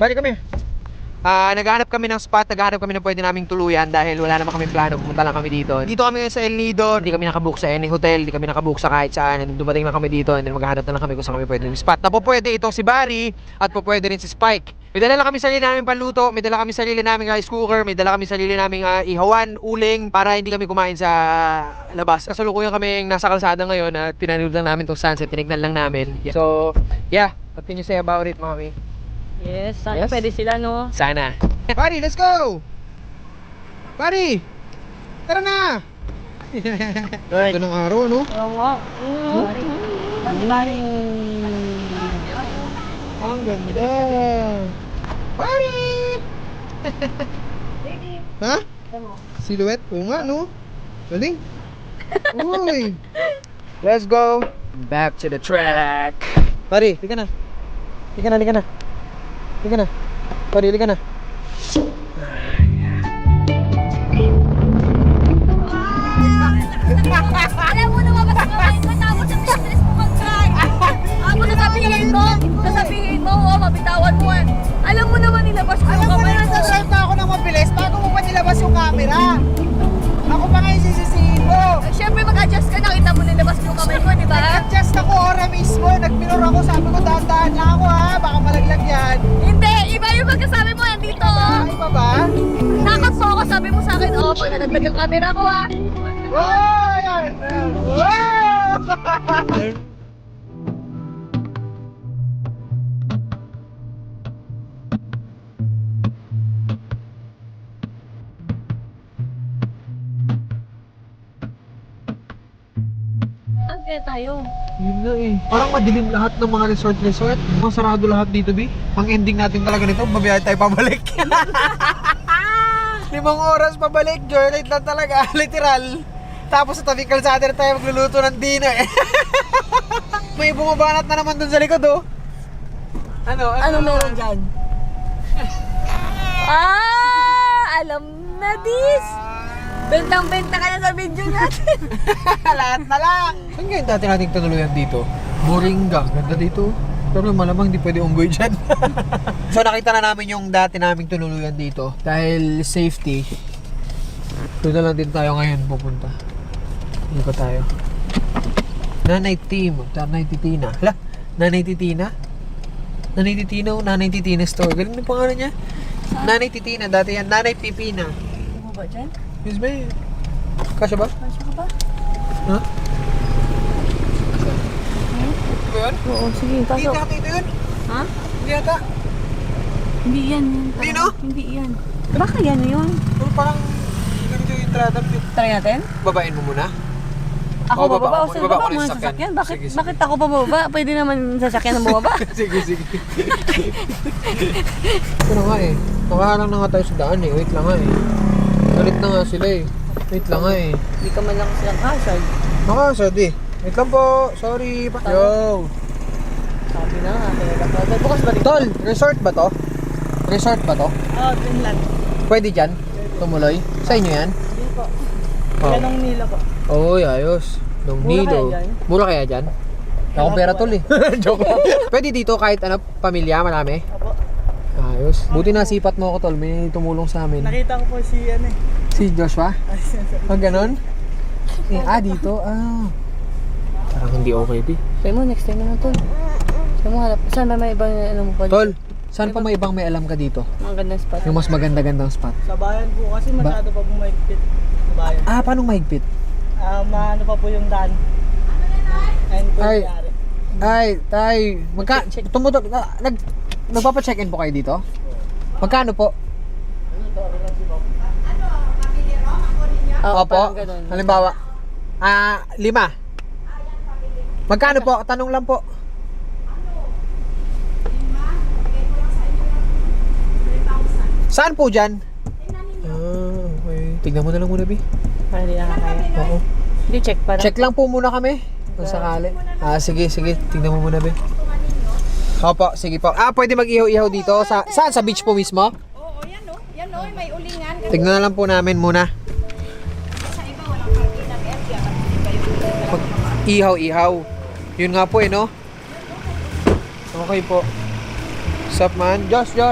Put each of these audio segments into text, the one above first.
Balik kami. Naghahanap kami ng spot, naghahanap kami ng pwede naming tuluyan dahil wala naman kami plano, pumunta lang kami dito. Dito kami ngayon sa El Nido, hindi kami nakabook sa any hotel, hindi kami nakabook sa kahit saan. Dumating lang kami dito and then maghahanap na lang kami kung saan kami pwede ng spot. Na po pwede itong si Barry at po pwede rin si Spike. May dala lang kami sarili namin panluto, may dala kami sarili namin rice cooker, may dala kami sarili namin ihawan, uling para hindi kami kumain sa labas. Kasalukuyan kami nasa kalsada ngayon at pinanood lang namin tong sunset, tinignan lang namin. So, yeah, what can you say about it, mommy? Yes, sana Yes? pwede sila, no? Sana. Buddy, let's go! Buddy! Tara na! Ito ng araw, no? Oo nga. Ang ganda! Buddy! Ha? Silhouette? Oo nga, no? Galing! Uy! Let's go! Back to the track! Buddy, lika na! Lika na, lika na! Lika na! Buddy, lika na! Alam mo naman mas kamay ko, tapos ang stress mo mag-try. Ako sasabihin mo, oh, mabitawan mo eh. Alam mo naman nilabas ko yung kamay ko. Nagdadrive na ako ng mabilis bago mo pa nilabas yung camera. Ako pa nga yung sisisihin mo. Eh, syempre mag-adjust ka, nakita mo nilabas ko yung kamay ko, di ba? Nag-adjust ako ora mismo. Nagminor ako. Sabi ko, dahan-dahan lang ako ha. Baka malaglag yan. Hindi, iba yung pagkasabi mo, nandito oh. Ay pa ba? Takot po ako, sabi mo sa akin, oh, pag nanagdag yung camera ko ah. Oh, yan. Wow! Saan kaya tayo? Yun na eh. Parang madilim lahat ng mga resort. Mga sarado lahat dito, Bi. Ang ending natin talaga nito, babiyahe tayo pabalik. 5 oras pabalik, joyride lang talaga, literal. Tapos sa tabi kalsada na tayo magluluto ng dinner. May bumabanat na naman dun sa likod, oh. Ano meron dyan? Alam na this! Bentang-benta ka na sa video natin. Lahat na lang. Saan ngayon dati nating tunuluyan dito? Moringa, ganda dito. Pero malamang hindi pwede unggoy dyan. So nakita na namin yung dati naming tunuluyan dito. Dahil safety, doon na lang din tayo ngayon pupunta. Hindi pa tayo. Nanay Team, Nanay Titina. Hala, Nanay Titina? Nanay Titina o Nanay Titina Store. Galing ng pangalan niya. Nanay Titina, dati yan. Nanay Pipina. Ano ba dyan? Yes, ba? Kasya ba? Masya ka ba? Ha? Ito ba yun? Oo, sige, Hindi pasok. yata ito yun. Ha? Hindi yata. Hindi yan. Hindi, no? Hindi yan. Baka yan yun. Pero parang ganito yung entrada. Try natin? Babain mo muna. Ako Oo, bababa baba o mo. sa Ibaba baba ko na mo yung yung sasakyan. sasakyan? Bakit, Sige, sige. bakit ako pa bababa? Pwede naman sasakyan ng bumaba. Sige, sige. Ito na nga eh. Nakaharang na nga tayo sa daan eh. Wait lang nga eh. Galit na nga sila eh. Wait lang nga eh. Hindi ka man lang silang hazard. Nakasad eh. Wait lang po. Sorry. Yo. Sabi na nga, kaya bukas ba dito? Tol, resort ba to? Resort ba to? Oh, Finland. Pwede dyan? Tumuloy? Sa inyo yan? Hindi po. Oh. Yanong nila po. Oy, ayos. Nung Mura Nido. kaya dyan? Mura kaya dyan? Akong pera tol eh. Joke lang. Pwede dito kahit ano, pamilya, marami? Apo. Ayos. Buti nasipat mo ako tol, may tumulong sa amin. Nakita ko po si ano eh. Si Joshua? Ay, Pag ganon? Dito. Parang hindi okay, Pi. Sabi mo, next time na tol. Sabi mo, hanap. Saan ba may ibang alam mo pa? Tol, saan pa may ibang may alam ka dito? Ang gandang spot. Yung mas maganda-gandang spot. Sa bayan po kasi masyado pa po mahigpit. Sa bayan. Paano mahigpit? Ano pa po yung daan. Ayun po Ay. yung nangyari. Ay, tay, nagpapa-check-in po kayo dito? Magkano po? Oo, Opo. parang ganun. Halimbawa, 5. Magkano po? Tanong lang po. Saan po dyan? Okay. Tignan mo na lang muna, Bi. Para di nakakaya. Oo. Hindi, check para. Check lang po muna kami. Kung sakali. Sige. Tignan mo muna, Bi. Opo, sige po. Pwede mag-ihaw-ihaw dito. Saan? Sa beach po mismo? Oo, yan o. Yan o, may ulingan. Tignan na lang po namin muna. Sa iba, walang parking ng area. Ihaw-ihaw. Yun nga po no? Okay po. What's up, man? Josh. Ha?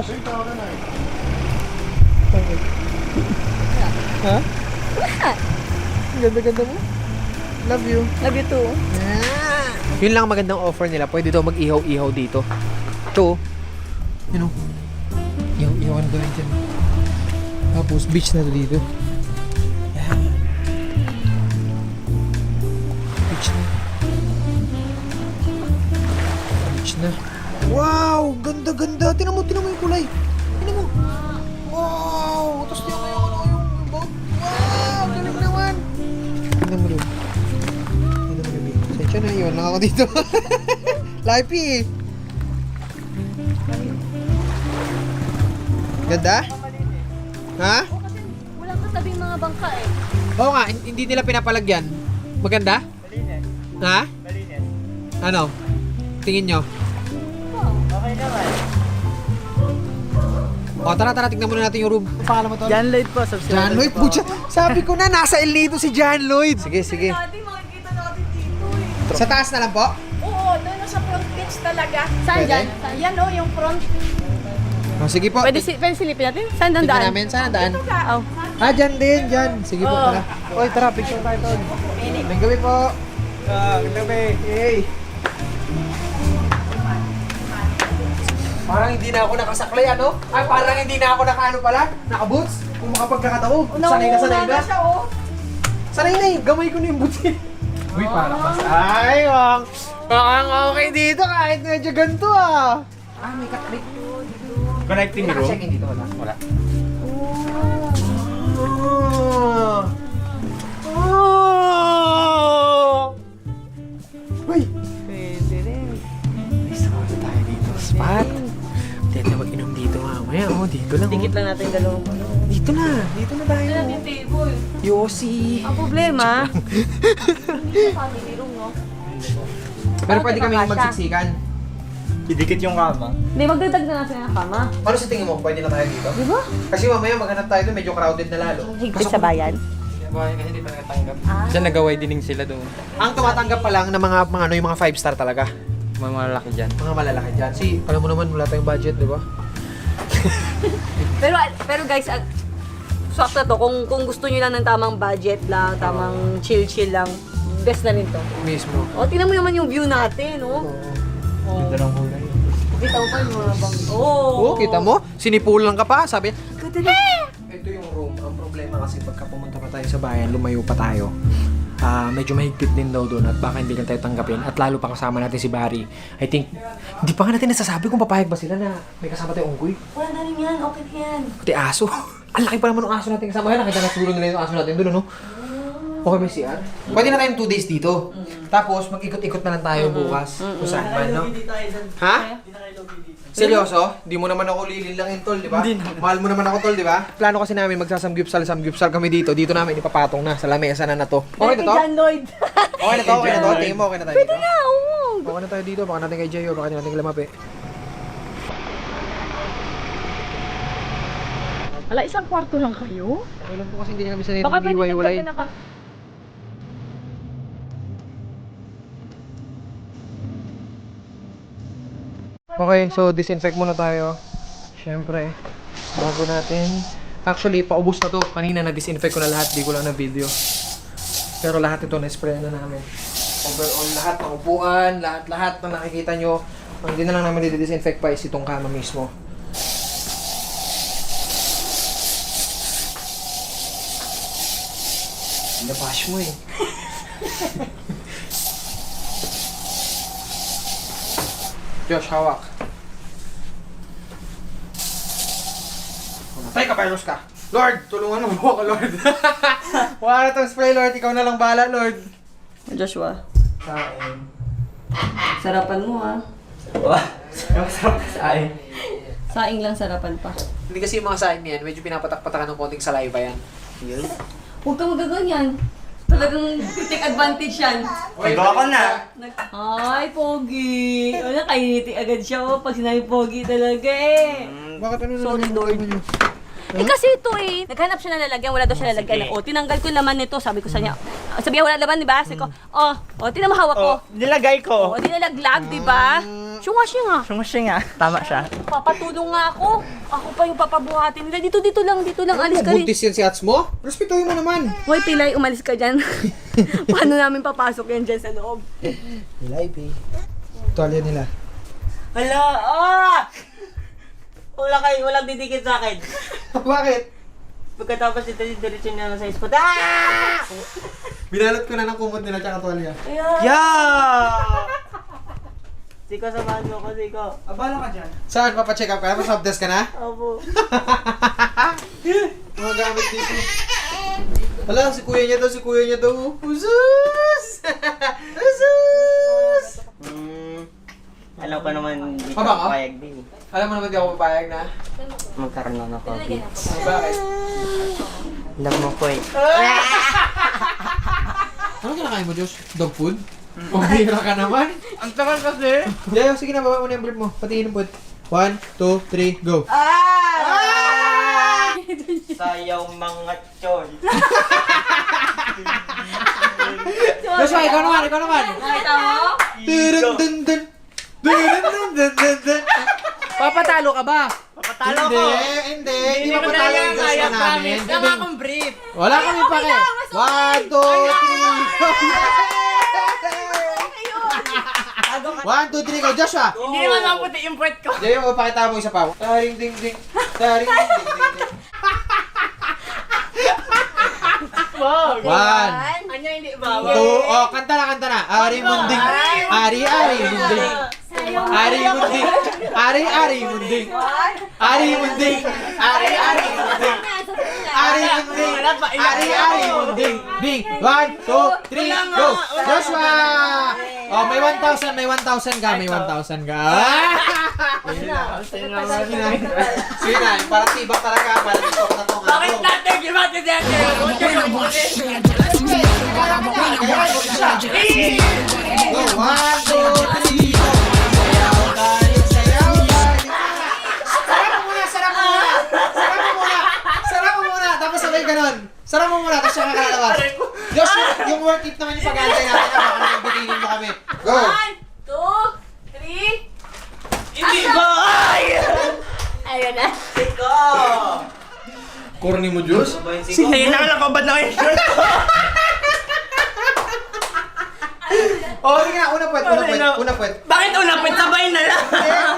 Ganda-ganda mo. Love you. Love you too. Yun lang ang magandang offer nila. Pwede daw mag-ihaw-ihaw dito. Ito. Yun o. Ihaw-ihawan daw yun dyan. Tapos beach na to dito. Yan. Beach na. Beach na. Wow! Ganda-ganda. Tinan mo yung kulay. Tinan mo. Wow! Tapos tinan mo yung boat. Wow! Galing naman. Tinan mo doon. Sensya na yun. Lang ako dito. Life Ganda? Ha? Walang katabing mga bangka eh. Oo nga, hindi nila pinapalagyan. Maganda? Malinis. Ha? Malinis. Ano? Tingin nyo? Okay naman. O, tara, tignan muna natin yung room. Ang pangalan mo to? John Lloyd po, subscribe. John Lloyd po. Sabi ko na, nasa El Nido si John Lloyd. Sige. Dati makikita natin dito eh. Sa taas na lang po? Oo, doon sa front pitch talaga. Saan Pwede? dyan? Yan o, yung front. O, sige po. Pwede silipin natin? Saan ang Tignan daan? namin. Saan ang daan? Oh. Ah, dyan din, dyan. Sige po, tara. Oy, tara, picture tayo tol. May gabi po. Ganda ba eh. Hey. Parang hindi na ako nakasaklay, ano? Ay, parang hindi na ako nakaano pala? Naka-boots? Kung makapagkakataog. Sanay na. siya, oh. Sanay na eh. Gamay ko na yung boots eh. Uy, parang mas... Ay, wang. Parang okay dito kahit medyo ganito ah. Ah, may katrik. Connecting Naka-check-in dito, wala? Wala. Uy! Pwede rin. May sarado tayo dito. Spot. Pwede na mag-inom dito mamaya. Oh, dito lang. Dikit lang natin dalawang ano. Dito na tayo. Saan yung table? Yossi. Ang problema, hindi sa family room, no? Pero pwede kami magsiksikan. Idikit yung kama. Hindi, magdagdag na natin ang kama. Ano sa tingin mo? Pwede na tayo dito? Di ba? Kasi mamaya maghanap tayo doon, medyo crowded na lalo. Higpit sa bayan. Kasi hindi pa nagatanggap. Diyan nag-away dining sila doon. Ang tumatanggap pa lang ng mga ano, yung mga 5-star talaga. Mga malalaki dyan. Mga malalaki dyan. Alam mo naman, wala tayong budget, di ba? Pero guys, swak na to. Kung gusto nyo lang ng tamang budget lang, tamang chill lang, best na rin to. Mismo. O, tingnan mo naman yung view natin, no? Ganda ng kulay. Kita mo pa yung mga bang... Oo, kita mo? Sinipulan ka pa, sabi. Ganda na. Ito yung room. Ang problema kasi pagka pumunta pa tayo sa bayan, lumayo pa tayo. Medyo mahigpit din daw doon at baka hindi lang tayo tanggapin at lalo pa kasama natin si Barry. I think, hindi pa nga natin nasasabi kung papayag ba sila na may kasama tayong unggoy. Wala na rin yan, okay na yan. Pati aso. Ang laki pa naman ng aso natin kasama yan. Nakita na siguro nila yung aso natin doon, ano? Okay, may CR. Pwede na tayong 2 days dito. Tapos, mag-ikot-ikot na lang tayo bukas. Kung saan man, no? Ha? Seryoso? Di mo naman ako lililangin, tol, di ba? Mahal mo naman ako, tol, di ba? Plano kasi namin magsasamgyupsal kami dito. Dito namin ipapatong na sa lamesa na to. Okay na to? John Lloyd. Okay na to? Tingin mo, okay na tayo dito? Pwede na, oo. Okay na tayo dito. Baka natin kay Jayo, baka natin kay Lamape. Wala, isang kwarto lang kayo? Alam ko kasi hindi namin sanay Baka ng pwede hiwa-hiwalay. Okay, so disinfect muna tayo. Siyempre, bago natin. Actually, paubos na to. Kanina na-disinfect ko na lahat, di ko lang na video. Pero lahat ito na-spray na namin. Overall, lahat ng upuan, lahat na nakikita nyo. Ang hindi na lang namin i-disinfect pa is itong kama mismo. Nabash mo eh. Josh, hawak. Patay ka, virus ka. Lord, tulungan mo ako, Lord. Wala na tong spray, Lord. Ikaw na lang bahala, Lord. Joshua, Sain. sarapan mo ha. Masarap ka sain. Saing lang sarapan pa. Hindi kasi yung mga sain yan, medyo pinapatak-patakan ng konting saliva yan. Huwag kang magaganyan. Talagang take advantage yan. Gawa ko na. Ay, pogi. Wala, kainiti agad siya. Oh. Pag sinabi pogi talaga eh. Bakit ano na Sorry, Lord. Eh kasi ito eh, naghanap siya ng lalagyan, wala daw siya lalagyan. O, tinanggal ko yung laman nito, sabi ko sa niya. Sabi niya, wala laman, di ba? Sabi ko, tinan mo hawak ko. Nilagay ko. O, di nalaglag, di ba? Syunga-syunga. Sungusing nga. Tama siya. Papatulong nga ako. Ako pa yung papabuhatin nila. Dito lang. Alis ka rin. Buntis yan si Ats mo? Respetuhin mo naman. Hoy, Pilay, umalis ka dyan. Paano namin papasok yan dyan sa loob? Live eh. Tuwalya nila. Hala! Walang didikit sa akin. Bakit? Pagkatapos ito, diretso niya sa spot. Binalot ko na ng kumot nila tsaka tuwalya. Yeah! Siko, samahan mo ako, Siko. Abala ka dyan. Saan? Papacheck up ka na? Swab test ka na? Opo. Mga gamit dito. Wala, si kuya niya to. Usus! Usus! Alam ko naman, hindi Pabang, ka papayag din. Alam mo naman di ako papayag na. Magkaroon na ako. Bakit? Alam mo po eh. Ano kinakain mo, Diyos? Dog food? Pambira ka naman. Ang tagal kasi. Jayo, sige na, baba mo na yung brief mo. Patingin mo po. 1, 2, 3, go. Sayaw mga choy. Joshua, ikaw naman. Nakita mo? Dun. Papatalo ka ba? Papatalo ko. Hindi. Hindi mapatalo yung Joshua namin. Tama akong brief. Wala kami pake. 1, 2, 3. 1, 2, 3, go. Joshua. Hindi naman maputi yung puwet ko. Jayo, pakita mo isa pa. Taring ding ding. Taring ding ding. Wow. 1, Anya hindi ba? 2, oh, kanta na. Ari munding. Ari munding. Ari munding. Ari munding. Ari munding. Ari munding. Bing. 1, 2, 3, go. Joshua. Oh, may 1,000 ka. Sige na, parang tibak talaga. Parang ito na tong Bakit natin gimati dyan? Go, 1, 2, 3, go! Sayaw tayo! Sarap mo muna! Tapos sabay ganon. Sarap mo muna, tapos siya kakalabas. Diyos, yung worth it naman yung pag-aantay natin. Baka naman bitinin mo kami. Go! 1, 2, 3. Hindi ba? Ayun na. Siko! Corny mo, Diyos? Ayun na lang, kabad na kayo shirt ko. Oh, sige na, una puwet. Bakit una? Sabay na lang.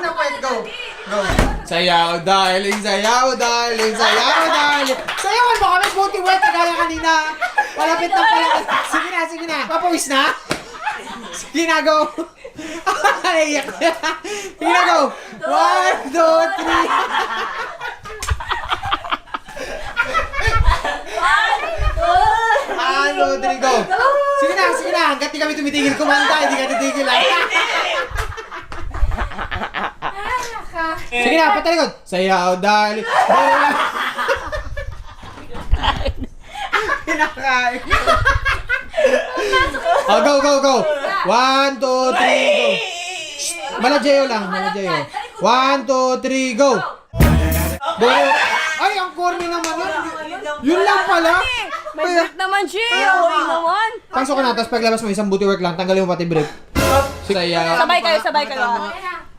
Una puwet, go! Sayaw, darling. Sayawan mo kami, buti wet, kagaya kanina. Palapit. Sige na. Papawis na? Sige na, go. Naiyak na. Sige na, go. 1, 2, 3. 1, 2, 3, go. Sige na. Hanggat di kami tumitigil kumanta, hindi ka titigil. Sige na, patalikod. Sayaw, darling. Pinakain. Oh, go. 1, 2, 3, go. Malajayo lang. 1, 2, 3, go. Ay, ang corny naman nun. Yun lang pala. May brief naman siya. Okay naman. Pasok ka na, tapos paglabas mo isang booty work lang, tanggalin mo pati brief. Sayaw. Sabay kayo.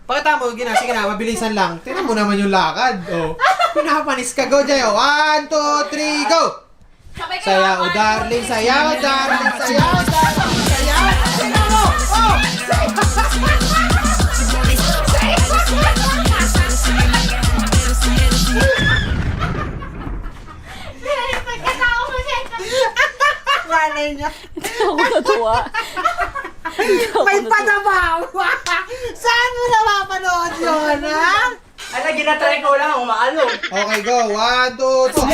Pakita mo, sige na, mabilisan lang. Tingnan mo naman yung lakad. Oh. Pinapanis ka, go, Jayo. 1, 2, 3, go! Sayaw, darling. Tingnan mo! Oh! Nanay niya. Ako natuwa. May panabaw. Saan mo napapanood yun, ha? Ano, ginatry ko lang, umaalog. Okay, go. 1, 2, 3.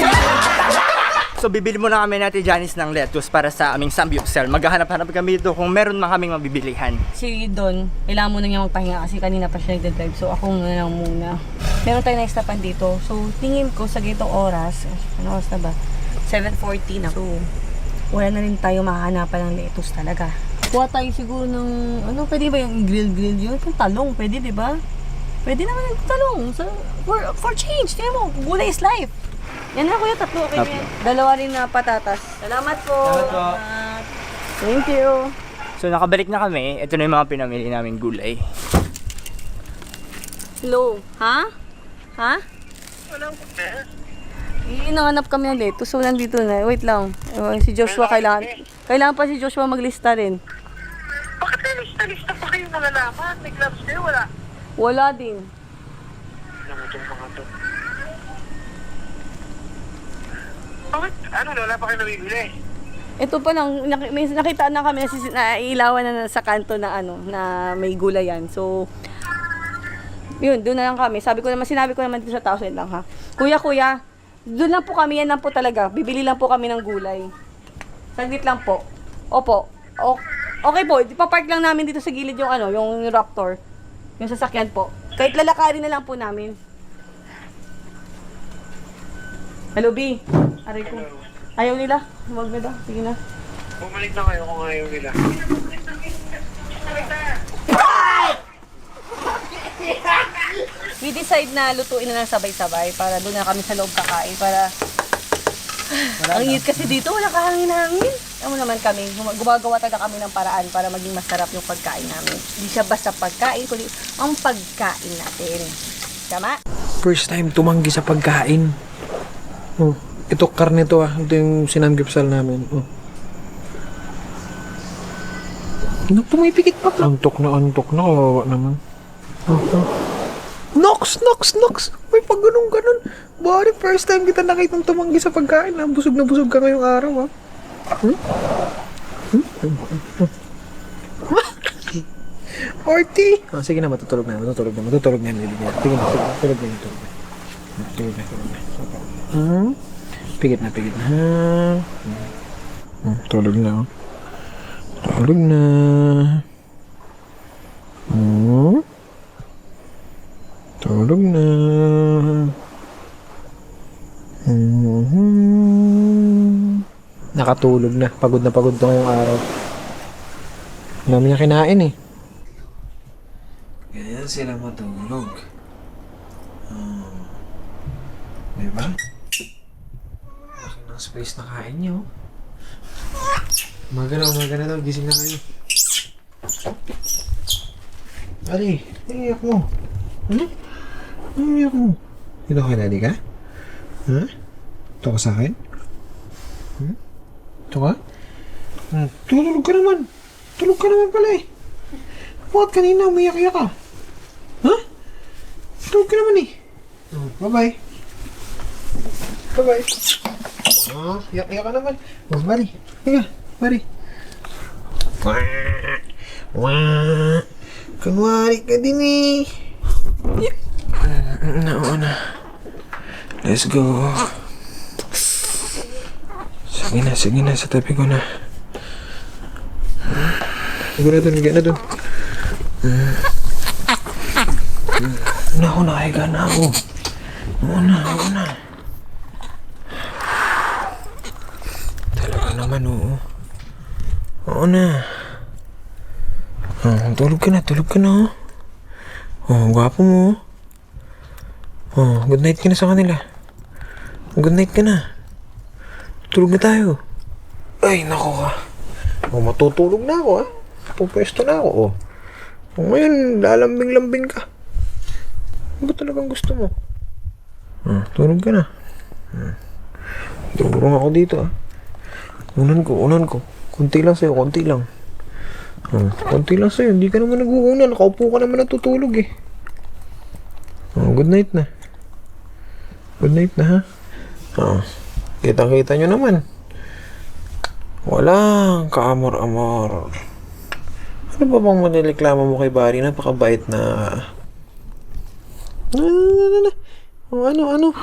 So bibili muna kami natin Janice ng lettuce para sa aming samgyupsal. Maghahanap-hanap kami dito kung meron man kaming mabibilihan. Si Don, kailangan muna niya magpahinga kasi kanina pa siya nagdadrive. So ako na lang muna. Meron tayong na-stopan dito. So tingin ko sa ganitong oras, ano oras na ba? 7:40 na. So wala na rin tayo mahahanapan ng lettuce talaga. Kuha tayo siguro ng, pwede ba yung grill yun? Kung talong, pwede, di ba? Pwede naman yung talong. For change, tingnan mo, gulay is life. Yan na kuya, tatlo, okay na yan. Dalawa rin na patatas. Salamat po. Thank you! So nakabalik na kami. Ito na yung mga pinamili naming gulay. Hello? Ha? Ha? Inahanap kami ng lettuce. So, nandito na. Wait lang. Si Joshua, kailangan pa si Joshua maglista rin. Bakit kayo lista pa kayo malalaman? May gloves kayo, wala? Wala din. Ano mo itong mga to? Bakit? Ano, wala pa kayo nabibili? Ito pa lang, may nakita na kami na ilawan na sa kanto na na may gulayan. So, yun, doon na lang kami. Sinabi ko naman dito sa tao, lang ha. Kuya, doon lang po kami, yan lang po talaga. Bibili lang po kami ng gulay. Saglit lang po. Opo. Okay po, ipapark lang namin dito sa gilid yung yung Raptor. Yung sasakyan po. Kahit lalakarin na lang po namin. Hello, B. Aray ko. Ayaw nila. Huwag na daw. Sige na. Bumalik na kayo kung ayaw nila. We decide na lutuin na lang sabay-sabay para doon na kami sa loob kakain para ang init kasi dito, wala kahangin-hangin. Alam mo naman kami, gumagawa talaga kami ng paraan para maging masarap yung pagkain namin. Hindi siya basta pagkain, kundi ang pagkain natin. Tama? First time tumanggi sa pagkain. Oh, ito karne to ah. Ito yung sinanggipsal namin. Oh. Pumipikit pa. Antok na, kawawa naman. Nox! May pag ganun. Bari, first time kita nakitang tumanggi sa pagkain. Busog na busog ka ngayong araw, ha? Orty! Oh, sige na, matutulog na. Sige na, tulog na. Pigit na. Tulog na. Nakatulog na. Pagod na ngayong araw. Dami niya kinain eh. Ganyan sila matulog. Diba? Laki ng space na kain niyo. Umaga na daw. Gising na kayo. Ali, iyak mo. Iyak mo. Dito ka na, di ka? Ha? Ito ka sa akin? Ito ka? Tulog ka naman. Tulog ka naman pala eh. Bakit kanina umiyak-iyak ka? Ha? Tulog ka naman eh. Bye-bye. Iyak-iyak ka naman. Mari. Higa. Mari. Kunwari ka din eh. Nauna. Let's go. Sige na. Sa tabi ko na. Higa na dun. Nakahiga na ako. Oo na. Talaga naman, oo. Oo na. Tulog ka na. Gwapo mo. Good night ka na sa kanila. Good night ka na. Tulog na tayo. Ay, nako ka. Matutulog na ako, ha. Pupwesto na ako, ngayon, lalambing-lambing ka. Ano ba talagang gusto mo? Tulog ka na. Tulong ako dito, ha. Unan ko. Kunti lang sa'yo. Konti lang sa'yo. Hindi ka naman nag-uunan. Nakaupo ka naman natutulog, eh. Good night na. Ha? Kita-kita nyo naman. Walang kaamor-amor. Ano ba bang manireklamo mo kay Barry? Napakabait na. Ano?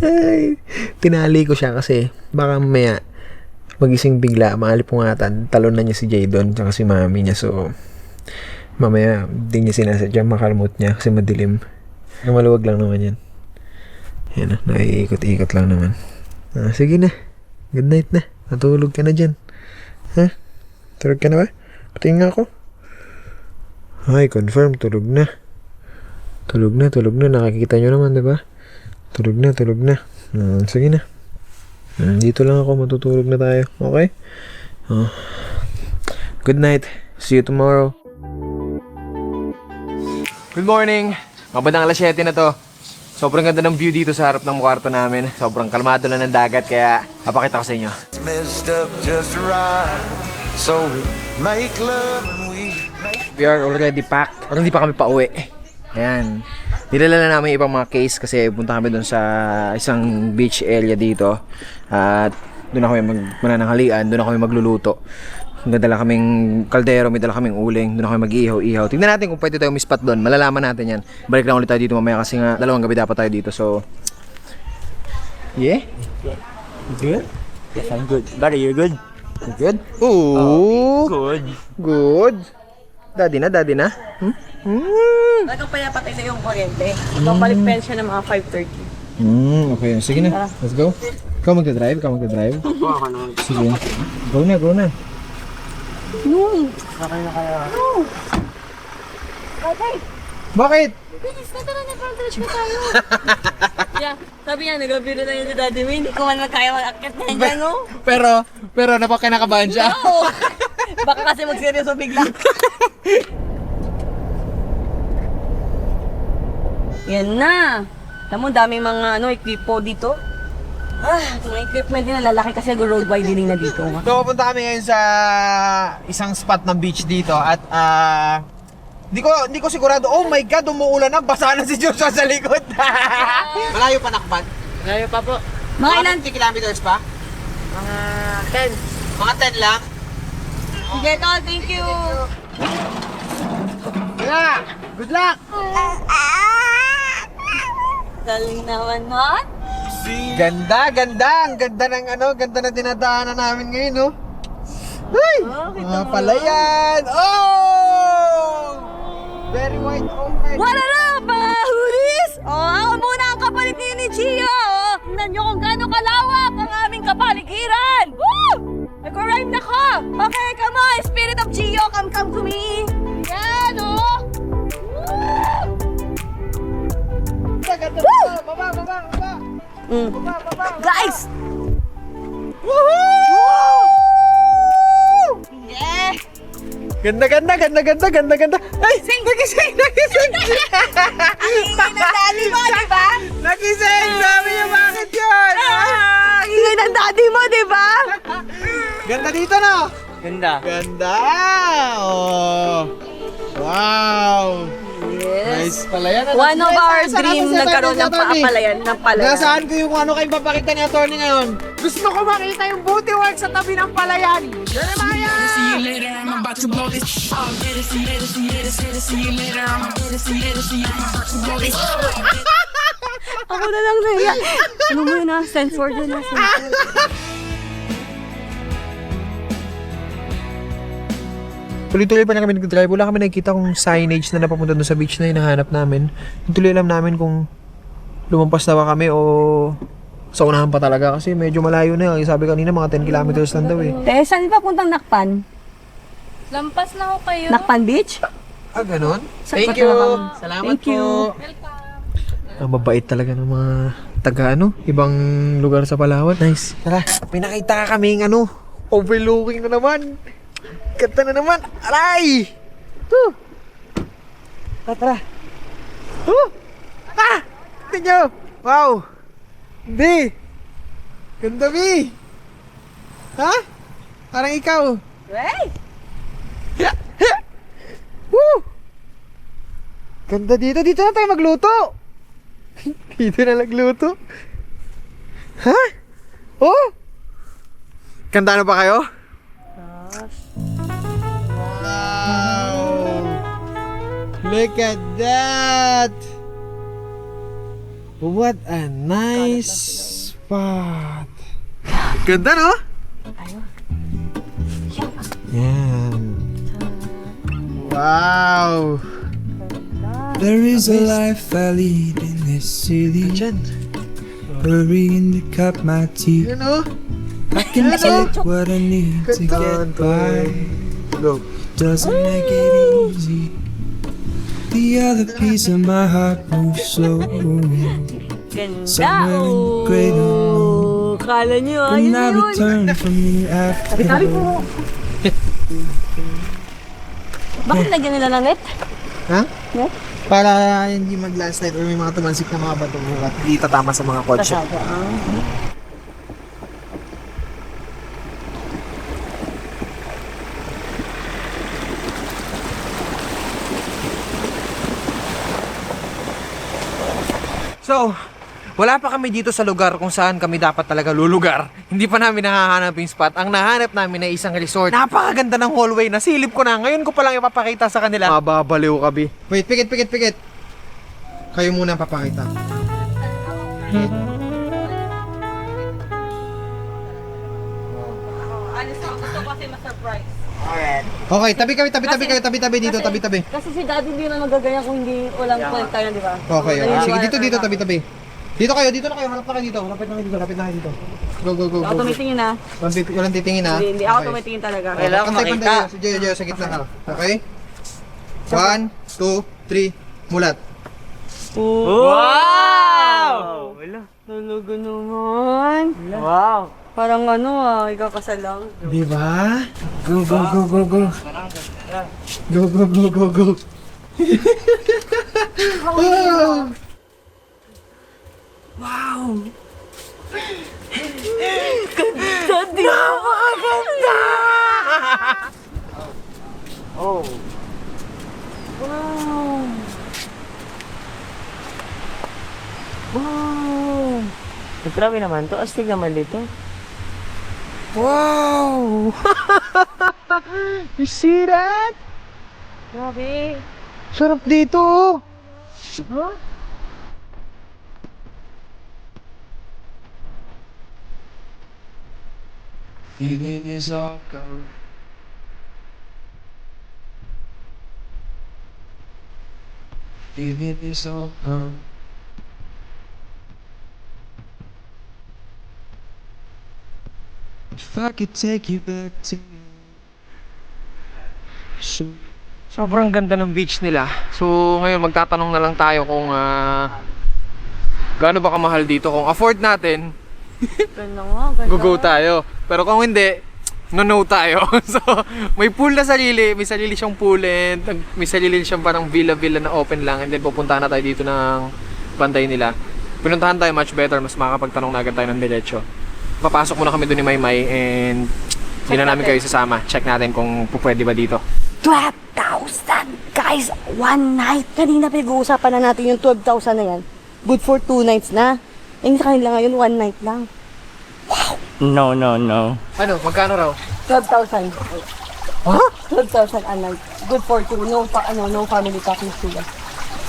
Ay, tinali ko siya kasi baka mamaya magising bigla, maalipungatan, talon na niya si Jadon tsaka si mami niya. So, mamaya di niya sinasadya, makalmot niya kasi madilim. Maluwag lang naman yan. Yan na, naiikot-ikot lang naman. Sige na. Good night na. Natulog ka na dyan. Ha? Tulog ka na ba? Patingin nga ako. Ay, confirm. Tulog na. Nakikita nyo naman, diba? Tulog na. Sige na. Dito lang ako. Matutulog na tayo. Okay? Good night. See you tomorrow. Good morning! Mabandang alas 7 na to. Sobrang ganda ng view dito sa harap ng kwarto namin. Sobrang kalmado lang ng dagat kaya papakita ko sa inyo. Messed up just right. So we make love and We are already packed. Or hindi pa kami pauwi. Ayan. Nilala na namin ibang mga case kasi punta kami doon sa isang beach area dito. At doon na kami manananghalian, doon na kami magluluto. May dala kaming kaldero, may dala kaming uling, doon na kami mag-ihaw-ihaw. Tingnan natin kung pwede tayo umispat doon. Malalaman natin yan. Balik lang ulit tayo dito mamaya kasi nga 2 gabi dapat tayo dito. So, yeah? Good? Yes, I'm good. Buddy, you're good? Good? Ooh! Good. Good! Daddy na? Talagang pinapatay na yung kuryente. Babalik pa yan siya ng mga 5:30. Okay. Sige na. Let's go. Ikaw magdadrive? Sige. Go na. No! Bakit? Bilis na tara na, parang diretso na tayo. Yeah, sabi niya, nagabiro na yun si Daddy May. Hindi ko man kaya mag-akit na yan dyan, no? Pero napakinakabahan siya. Oo! Baka kasi magseryoso bigla. Yan na. Alam mo, daming mga equipo dito. Mga equipment din na lalaki kasi road widening na dito. So, pupunta kami ngayon sa isang spot ng beach dito at hindi ko sigurado. Oh my God, umuulan na. Basa na si Joshua sa likod. Malayo pa nakban? Malayo pa po. Mga ilan? 50 kilometers pa? Mga 10. Mga 10 lang? Sige, tol. Thank you. Yeah! Good luck! Galing naman, no? Ganda! Ang ganda ganda na dinadaanan namin ngayon, no? Ay! Mga palayan! Oh! Very white, oh my God! What up, mga hoodies? Ako muna ang kapalit ni Gio. Tingnan nyo kung gaano kalawak ang aming kapaligiran. Woo! Nag-rhyme na ko. Okay, come on. Spirit of Gio, come to me. Yan, oh. Ganda! Baba! Guys! Yeah! Ganda! Ay! Nagising! Ang ingay ng daddy mo, di ba? Nagising! Sabi niya, bakit yun? Ang ingay ng daddy mo, di ba? Ganda dito, no? Ganda. Ganda! Oh! Wow! Nice palayan. One of our Saan dream natin nagkaroon ng paapalayan ng palayan. Nasaan ko yung ano kayo papakita ni attorney ngayon? Gusto ko makita yung booty work sa tabi ng palayan. Jeremiah! Ako na lang naya. Ano mo yun, sensor dyan na sensor. Tuloy-tuloy pa na kami nag-drive. Wala kami nakikita kung signage na napapunta doon sa beach na hinahanap namin. Tuloy alam namin kung lumampas na ba kami o sa unahan pa talaga kasi medyo malayo na. Sabi kanina mga 10 kilometers lang daw eh. Saan ba puntang Nakpan? Lampas na ako kayo. Nakpan Beach? Ah, ganun? Saan Thank pa you! talaga? Salamat Thank you. po! Ang mabait talaga ng mga ibang lugar sa Palawan. Nice. Tara, pinakita ka kaming overlooking na naman. Ganda na naman. Aray! Tara. Tingnan nyo! Wow! Hindi! Ganda, Bi! Ha? Parang ikaw. Hey! Woo! Ganda dito. Dito na tayo magluto. Dito na nagluto. Ha? Oh? Kanta na ba kayo? Wow! Look at that! What a nice spot! Ganda, no? Yan. Wow! There is a life I lead in this city. Diyan. Hurrying to cut my teeth. Yan, oh. I can take what I need to get by. Go. Doesn't make it easy. The other piece of my heart moves slow. Ganda! Somewhere in the great unknown. Kala nyo, When ayun I na yun. return from the afternoon. Bakit lagyan nila ng net? Ha? Net? Para hindi mag-landslide or may mga tumansik na mga bato at hindi tatama sa mga kotse. Kasama. So, wala pa kami dito sa lugar kung saan kami dapat talaga lulugar. Hindi pa namin nahahanap yung spot. Ang nahanap namin ay isang resort. Napakaganda ng hallway. Nasilip ko na. Ngayon ko pa lang ipapakita sa kanila. Mababaliw kami. Wait, pikit. Kayo muna papakita. Gusto ko kasi ma-surprise. Okay, tabi kayo dito, tabi. Kasi si daddy hindi na magaganyan kung hindi walang point tayo, di ba? Okay. Sige, dito, tabi. Dito na kayo, hanap na kayo dito. Lapit na kayo dito. Go. Ako tumitingin na. Walang titingin ha. Hindi ako tumitingin talaga. Pantay. Si Jojo sa gitna ka. Okay? 1, 2, 3, mulat. Wow! Talaga naman. Wow. Parang ikakasal lang. Di ba? Go. Go. Wow! Ganda din! Napakaganda! Oh. Wow! Wow! Grabe naman to. Astig naman dito. Wow! You see that? Grabe! Sarap dito! Huh? Feeling is all gone. Feeling is all gone. If I could take you back to Sobrang ganda ng beach nila. So ngayon magtatanong na lang tayo kung gaano ba kamahal dito. Kung afford natin, Ganda nga, ganda. go tayo. Pero kung hindi, no tayo. So may pool na sarili, may sarili siyang pool and may sarili siyang parang villa na open lang, and then pupuntahan na tayo dito ng bantay nila. Pinuntahan tayo much better, mas makakapagtanong na agad tayo ng diretso. Papasok muna kami doon ni Maymay and hindi na namin kayo sasama. Check natin kung pwede ba dito. 12,000! Guys, one night! Kanina pinag-uusapan na natin yung 12,000 na yan. Good for 2 nights na. Eh, sa kanila ngayon, 1 night lang. No. Ano? Magkano raw? 12,000. Ha? 12,000 a night. Good for 2. No family package sila.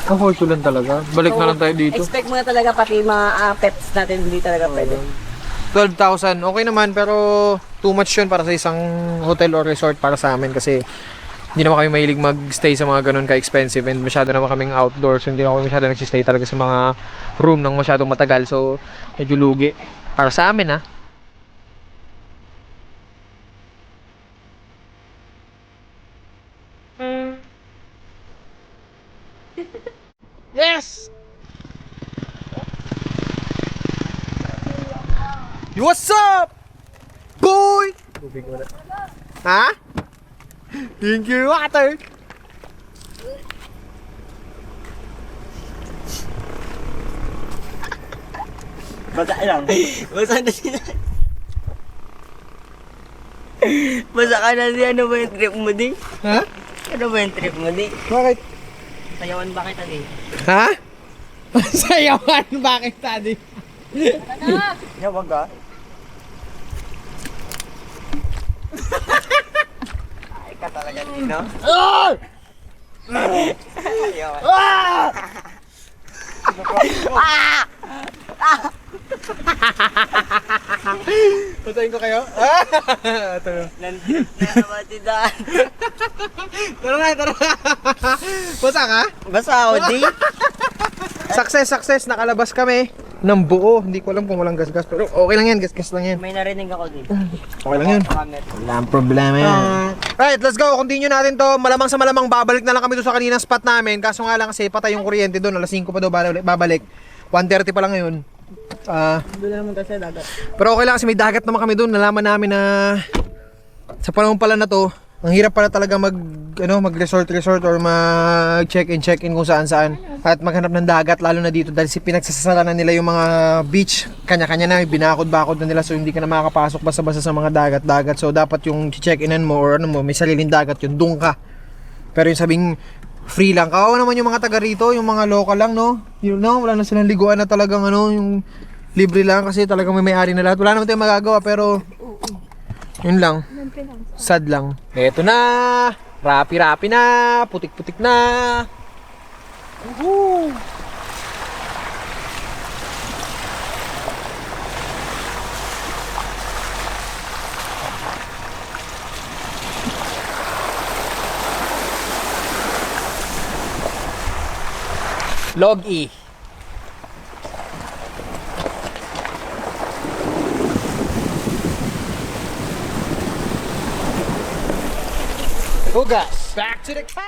Afford ko lang talaga. Balik na lang tayo dito. Expect mo na talaga pati mga pets natin, hindi talaga pwede. 12,000. Okay naman, pero too much yun para sa isang hotel or resort para sa amin kasi hindi naman kami mahilig mag-stay sa mga ganun ka-expensive and masyado naman kaming outdoors. Hindi naman kami masyado nagsistay talaga sa mga room ng masyadong matagal. So, medyo lugi. Para sa amin, ha? Yes! What's up? Boy! Ha? Thank you, water! Basa lang. Basa na sila. Basa ka na di. Ano ba yung trip mo di? Ha? Ano ba yung trip mo di? Bakit? Sayawan ba kita di? Ha? Sayawan, bakit tadi? Yawag ka? Ay ka talaga dito. Patayin ko kayo? Ito. Nandito na naman si Dan. Tara. Basa ka? Basa ako di. Success. Nakalabas kami ng buo. Hindi ko alam kung walang gasgas. Pero okay lang yan. Gasgas lang yan. May narinig ako di. Okay lang yun. Walang problema yan. Right, let's go. Continue natin to. Malamang sa malamang babalik na lang kami doon sa kaninang spot namin. Kaso nga lang kasi patay yung kuryente doon. Alas 5 pa daw babalik. 1:30 pa lang ngayon. Doon na naman tayo sa dagat. Pero okay lang kasi may dagat naman kami doon. Nalaman namin na sa panahon pala na to, Ang hirap pala talaga mag-resort or mag-check-in kung saan-saan. At maghanap ng dagat, lalo na dito dahil pinagsasalanan nila yung mga beach. Kanya-kanya na, binakod-bakod na nila so hindi ka na makakapasok basta-basta sa mga dagat-dagat. So dapat yung check-inan mo or may sariling dagat yun, doon ka. Pero yung sabing free lang, kawawa naman yung mga taga rito, yung mga local lang, no? Wala na silang liguan na talagang yung libre lang kasi talagang may-ari na lahat. Wala naman tayong magagawa pero yun lang. Sad lang. Eto na. Rapi-rapi na. Putik-putik na. Woohoo! Log E. Hugas. Back to the car.